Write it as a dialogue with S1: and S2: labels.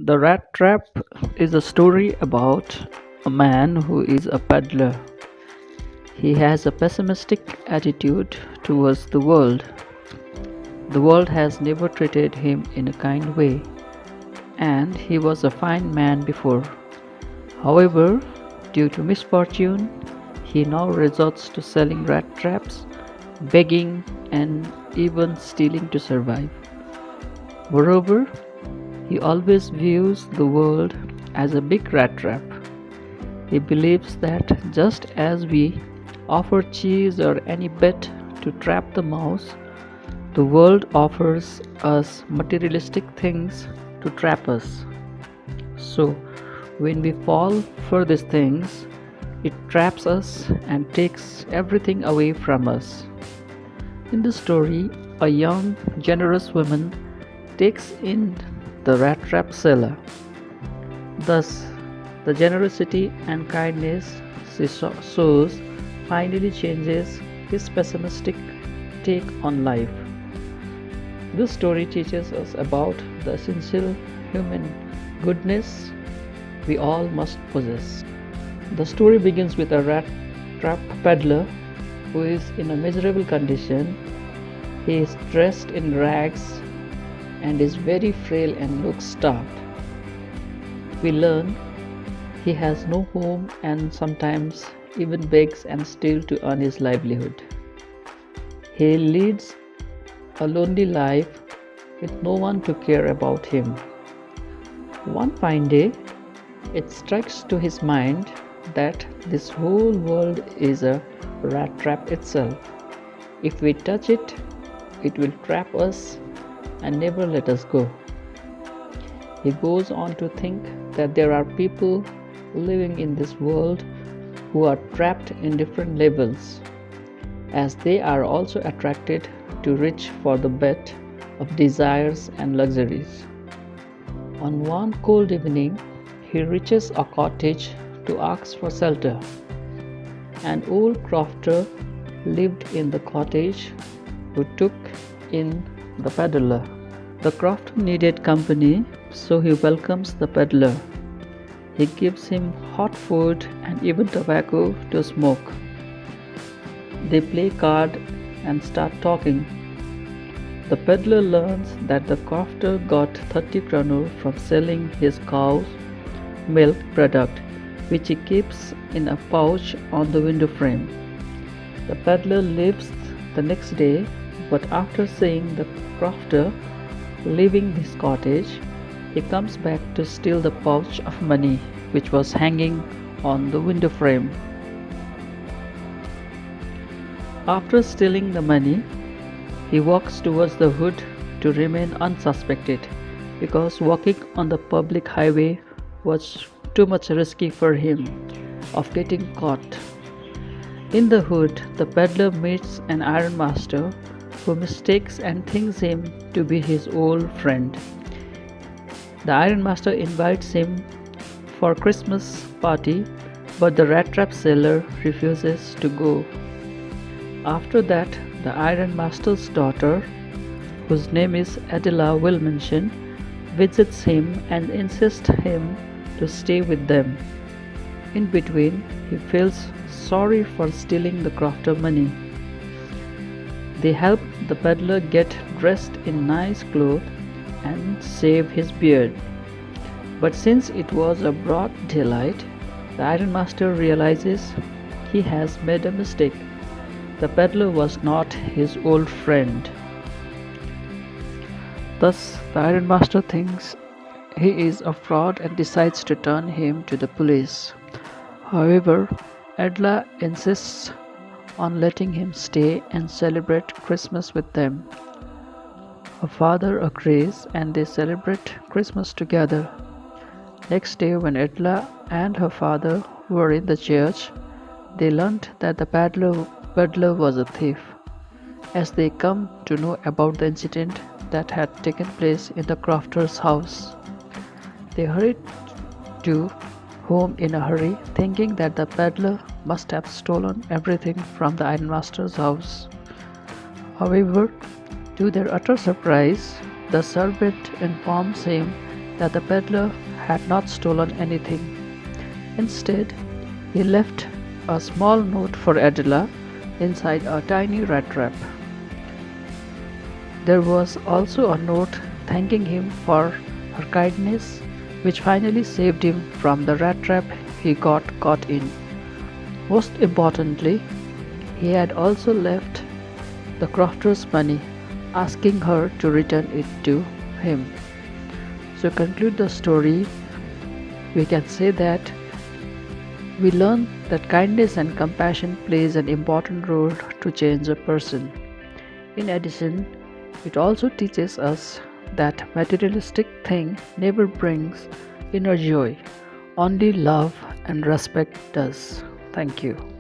S1: The Rat Trap is a story about a man who is a peddler. He has a pessimistic attitude towards the world. The world has never treated him in a kind way, and he was a fine man before. However, due to misfortune, he now resorts to selling rat traps, begging, and even stealing to survive. Moreover, he always views the world as a big rat trap. He believes that just as we offer cheese or any bait to trap the mouse, the world offers us materialistic things to trap us. So, when we fall for these things, it traps us and takes everything away from us. In the story, a young, generous woman takes in the rat trap seller. Thus, the generosity and kindness she shows finally changes his pessimistic take on life. This story teaches us about the essential human goodness we all must possess. The story begins with a rat trap peddler who is in a miserable condition. He is dressed in rags and is very frail and looks starved. We learn he has no home and sometimes even begs and steals to earn his livelihood. He leads a lonely life with no one to care about him. One fine day, it strikes to his mind that this whole world is a rat trap itself. If we touch it, it will trap us and never let us go. He goes on to think that there are people living in this world who are trapped in different levels, as they are also attracted to reach for the bed of desires and luxuries. On one cold evening, he reaches a cottage to ask for shelter. An old crofter lived in the cottage who took in the peddler. The crofter needed company, so he welcomes the peddler. He gives him hot food and even tobacco to smoke. They play cards and start talking. The peddler learns that the crofter got 30 kronor from selling his cow's milk product, which he keeps in a pouch on the window frame. The peddler leaves the next day, but after seeing the crofter leaving his cottage, he comes back to steal the pouch of money which was hanging on the window frame. After stealing the money, he walks towards the hood to remain unsuspected because walking on the public highway was too much risky for him of getting caught. In the hood, the peddler meets an ironmaster who mistakes and thinks him to be his old friend. The ironmaster invites him for Christmas party, but the rat trap seller refuses to go. After that, the ironmaster's daughter, whose name is Adela Wilmenson, visits him and insists him to stay with them. In between, he feels sorry for stealing the crofter money. They help the peddler get dressed in nice clothes and shave his beard. But since it was a broad daylight, the ironmaster realizes he has made a mistake. The peddler was not his old friend. Thus, the ironmaster thinks he is a fraud and decides to turn him to the police. However, Adla insists on letting him stay and celebrate Christmas with them. Her father agrees and they celebrate Christmas together. Next day, when Edla and her father were in the church, they learned that the peddler was a thief. As they come to know about the incident that had taken place in the crofter's house, they hurried to home in a hurry, thinking that the peddler must have stolen everything from the ironmaster's house. However, to their utter surprise, the servant informs him that the peddler had not stolen anything. Instead, he left a small note for Adela inside a tiny rat trap. There was also a note thanking him for her kindness, which finally saved him from the rat trap he got caught in. Most importantly, he had also left the crofter's money, asking her to return it to him. To conclude the story, we can say that we learn that kindness and compassion plays an important role to change a person. In addition, it also teaches us that materialistic thing never brings inner joy. Only love and respect does. Thank you.